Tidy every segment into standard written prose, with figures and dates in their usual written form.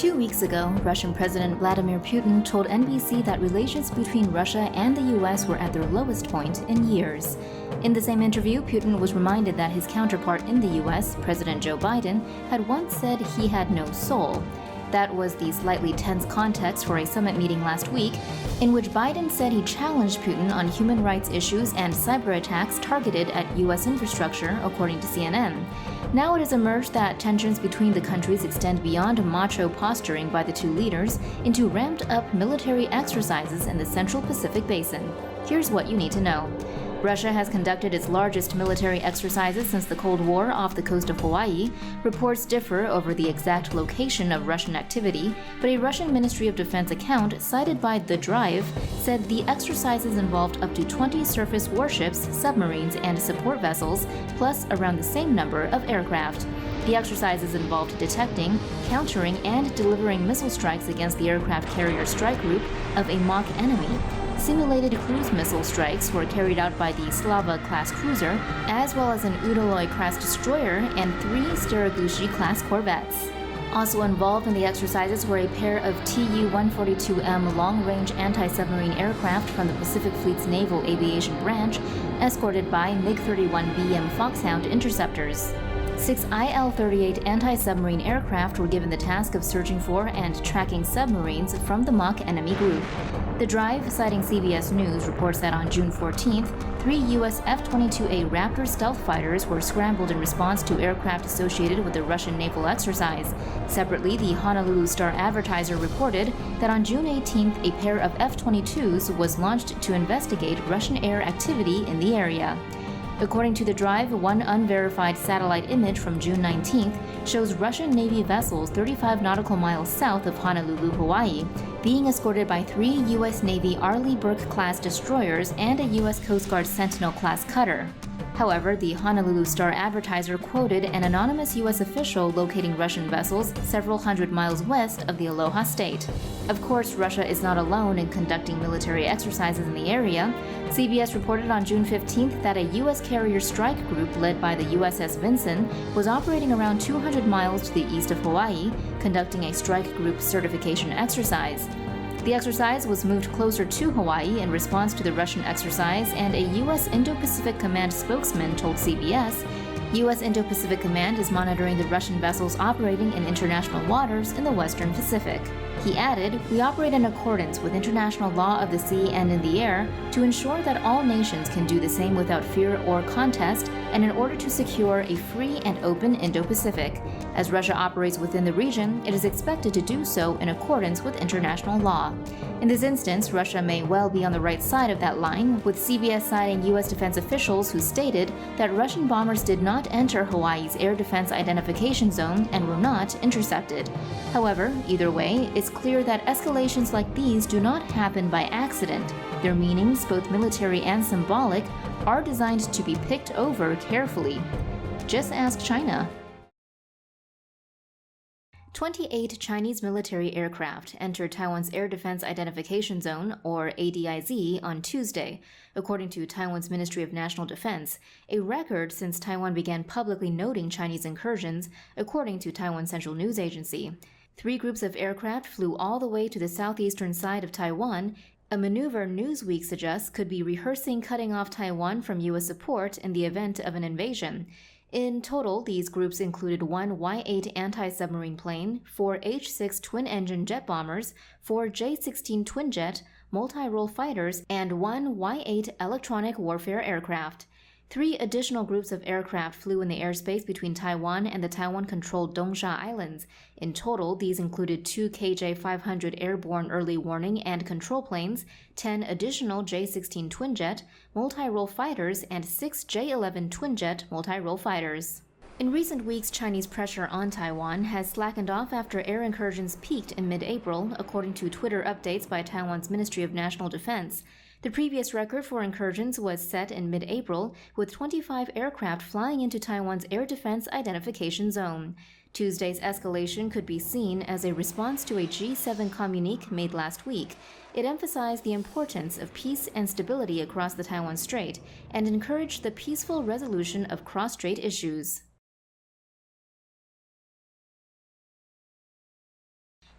2 weeks ago, Russian President Vladimir Putin told NBC that relations between Russia and the US were at their lowest point in years. In the same interview, Putin was reminded that his counterpart in the US, President Joe Biden, had once said he had no soul. That was the slightly tense context for a summit meeting last week, in which Biden said he challenged Putin on human rights issues and cyber attacks targeted at US infrastructure, according to CNN. Now it has emerged that tensions between the countries extend beyond macho posturing by the two leaders into ramped-up military exercises in the Central Pacific Basin. Here's what you need to know. Russia has conducted its largest military exercises since the Cold War off the coast of Hawaii. Reports differ over the exact location of Russian activity, but a Russian Ministry of Defense account cited by The Drive said the exercises involved up to 20 surface warships, submarines, and support vessels, plus around the same number of aircraft. The exercises involved detecting, countering, and delivering missile strikes against the aircraft carrier strike group of a mock enemy. Simulated cruise missile strikes were carried out by the Slava-class cruiser, as well as an Udaloy-class destroyer and 3 Steregushchiy class corvettes. Also involved in the exercises were a pair of Tu-142M long-range anti-submarine aircraft from the Pacific Fleet's Naval Aviation Branch, escorted by MiG-31BM Foxhound interceptors. 6 IL-38 anti-submarine aircraft were given the task of searching for and tracking submarines from the mock enemy group. The Drive, citing CBS News, reports that on June 14th, 3 U.S. F-22A Raptor stealth fighters were scrambled in response to aircraft associated with the Russian naval exercise. Separately, the Honolulu Star-Advertiser reported that on June 18th, a pair of F-22s was launched to investigate Russian air activity in the area. According to The Drive, one unverified satellite image from June 19th shows Russian Navy vessels 35 nautical miles south of Honolulu, Hawaii, being escorted by 3 U.S. Navy Arleigh Burke-class destroyers and a U.S. Coast Guard Sentinel-class cutter. However, the Honolulu Star-Advertiser quoted an anonymous U.S. official locating Russian vessels several hundred miles west of the Aloha State. Of course, Russia is not alone in conducting military exercises in the area. CBS reported on June 15th that a U.S. carrier strike group led by the USS Vinson was operating around 200 miles to the east of Hawaii, conducting a strike group certification exercise. The exercise was moved closer to Hawaii in response to the Russian exercise, and a U.S. Indo-Pacific Command spokesman told CBS, U.S. Indo-Pacific Command is monitoring the Russian vessels operating in international waters in the Western Pacific. He added, we operate in accordance with international law of the sea and in the air to ensure that all nations can do the same without fear or contest, and in order to secure a free and open Indo-Pacific. As Russia operates within the region, it is expected to do so in accordance with international law. In this instance, Russia may well be on the right side of that line, with CBS citing U.S. defense officials who stated that Russian bombers did not enter Hawaii's air defense identification zone and were not intercepted. However, either way, it's clear that escalations like these do not happen by accident. Their meanings, both military and symbolic, are designed to be picked over carefully. Just ask China. 28 Chinese military aircraft entered Taiwan's Air Defense Identification Zone, or ADIZ, on Tuesday, according to Taiwan's Ministry of National Defense, a record since Taiwan began publicly noting Chinese incursions, according to Taiwan Central News Agency. 3 groups of aircraft flew all the way to the southeastern side of Taiwan, a maneuver Newsweek suggests could be rehearsing cutting off Taiwan from U.S. support in the event of an invasion. In total, these groups included 1 Y-8 anti-submarine plane, 4 H-6 twin-engine jet bombers, 4 J-16 twin-jet, multi-role fighters, and 1 Y-8 electronic warfare aircraft. 3 additional groups of aircraft flew in the airspace between Taiwan and the Taiwan-controlled Dongsha Islands. In total, these included 2 KJ-500 airborne early warning and control planes, 10 additional J-16 twin-jet, multi-role fighters, and 6 J-11 twin-jet multi-role fighters. In recent weeks, Chinese pressure on Taiwan has slackened off after air incursions peaked in mid-April, according to Twitter updates by Taiwan's Ministry of National Defense. The previous record for incursions was set in mid-April, with 25 aircraft flying into Taiwan's Air Defense Identification Zone. Tuesday's escalation could be seen as a response to a G7 communique made last week. It emphasized the importance of peace and stability across the Taiwan Strait and encouraged the peaceful resolution of cross-strait issues.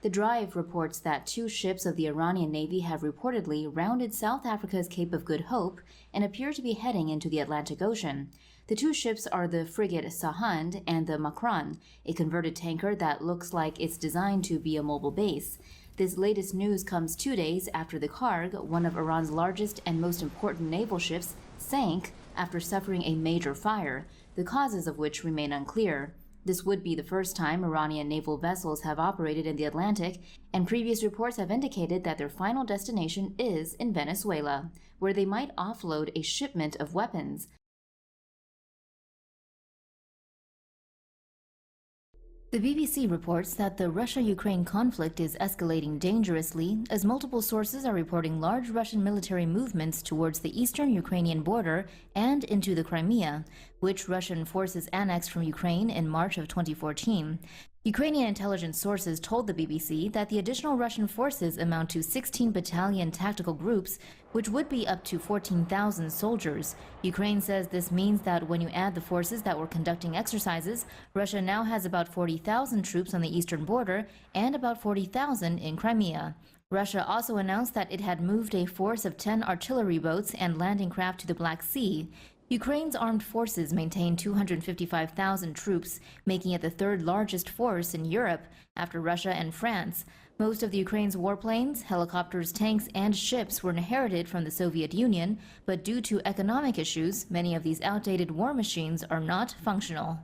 The Drive reports that 2 ships of the Iranian Navy have reportedly rounded South Africa's Cape of Good Hope and appear to be heading into the Atlantic Ocean. The 2 ships are the frigate Sahand and the Makran, a converted tanker that looks like it's designed to be a mobile base. This latest news comes 2 days after the Karg, one of Iran's largest and most important naval ships, sank after suffering a major fire, the causes of which remain unclear. This would be the first time Iranian naval vessels have operated in the Atlantic, and previous reports have indicated that their final destination is in Venezuela, where they might offload a shipment of weapons. The BBC reports that the Russia-Ukraine conflict is escalating dangerously as multiple sources are reporting large Russian military movements towards the eastern Ukrainian border and into the Crimea, which Russian forces annexed from Ukraine in March of 2014. Ukrainian intelligence sources told the BBC that the additional Russian forces amount to 16 battalion tactical groups, which would be up to 14,000 soldiers. Ukraine says this means that when you add the forces that were conducting exercises, Russia now has about 40,000 troops on the eastern border and about 40,000 in Crimea. Russia also announced that it had moved a force of 10 artillery boats and landing craft to the Black Sea. Ukraine's armed forces maintain 255,000 troops, making it the 3rd largest force in Europe after Russia and France. Most of the Ukraine's warplanes, helicopters, tanks, and ships were inherited from the Soviet Union, but due to economic issues, many of these outdated war machines are not functional.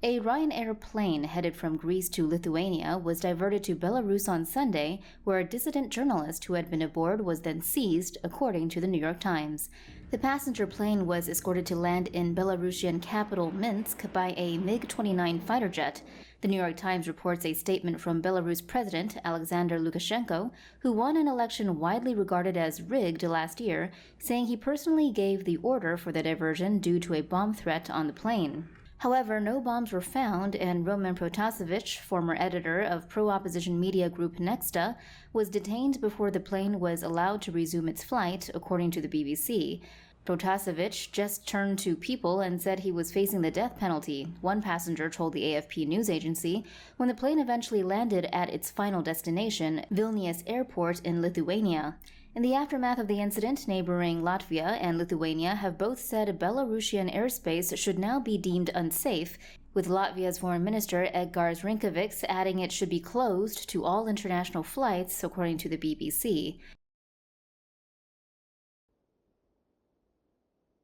A Ryanair plane headed from Greece to Lithuania was diverted to Belarus on Sunday, where a dissident journalist who had been aboard was then seized, according to the New York Times. The passenger plane was escorted to land in Belarusian capital Minsk by a MiG-29 fighter jet. The New York Times reports a statement from Belarus President Alexander Lukashenko, who won an election widely regarded as rigged last year, saying he personally gave the order for the diversion due to a bomb threat on the plane. However, no bombs were found, and Roman Protasevich, former editor of pro-opposition media group Nexta, was detained before the plane was allowed to resume its flight, according to the BBC. Protasevich just turned to People and said he was facing the death penalty, one passenger told the AFP news agency, when the plane eventually landed at its final destination, Vilnius Airport in Lithuania. In the aftermath of the incident, neighboring Latvia and Lithuania have both said Belarusian airspace should now be deemed unsafe, with Latvia's Foreign Minister Edgars Rinkevics adding it should be closed to all international flights, according to the BBC.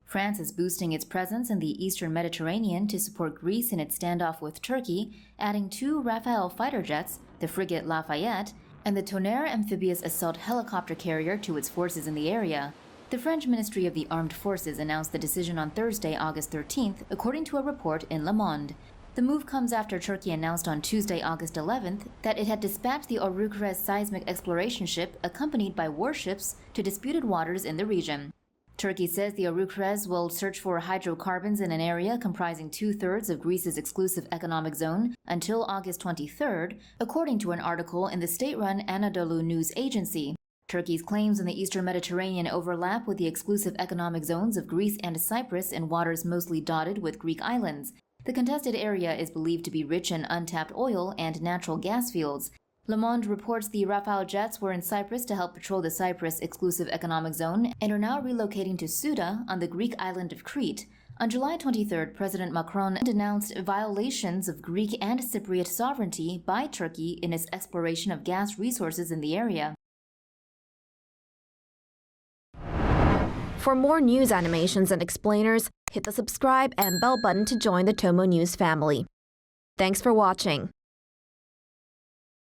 France is boosting its presence in the eastern Mediterranean to support Greece in its standoff with Turkey, adding 2 Rafale fighter jets, the frigate Lafayette, and the Tonnerre amphibious assault helicopter carrier to its forces in the area. The French Ministry of the Armed Forces announced the decision on Thursday, August 13th, according to a report in Le Monde. The move comes after Turkey announced on Tuesday, August 11th, that it had dispatched the Orukres seismic exploration ship accompanied by warships to disputed waters in the region. Turkey says the Orukres will search for hydrocarbons in an area comprising 2/3 of Greece's exclusive economic zone until August 23rd, according to an article in the state-run Anadolu news agency. Turkey's claims in the eastern Mediterranean overlap with the exclusive economic zones of Greece and Cyprus in waters mostly dotted with Greek islands. The contested area is believed to be rich in untapped oil and natural gas fields. Le Monde reports the Rafale jets were in Cyprus to help patrol the Cyprus exclusive economic zone and are now relocating to Souda on the Greek island of Crete. On July 23rd, President Macron denounced violations of Greek and Cypriot sovereignty by Turkey in its exploration of gas resources in the area. For more news animations and explainers, hit the subscribe and bell button to join the TomoNews family. Thanks for watching.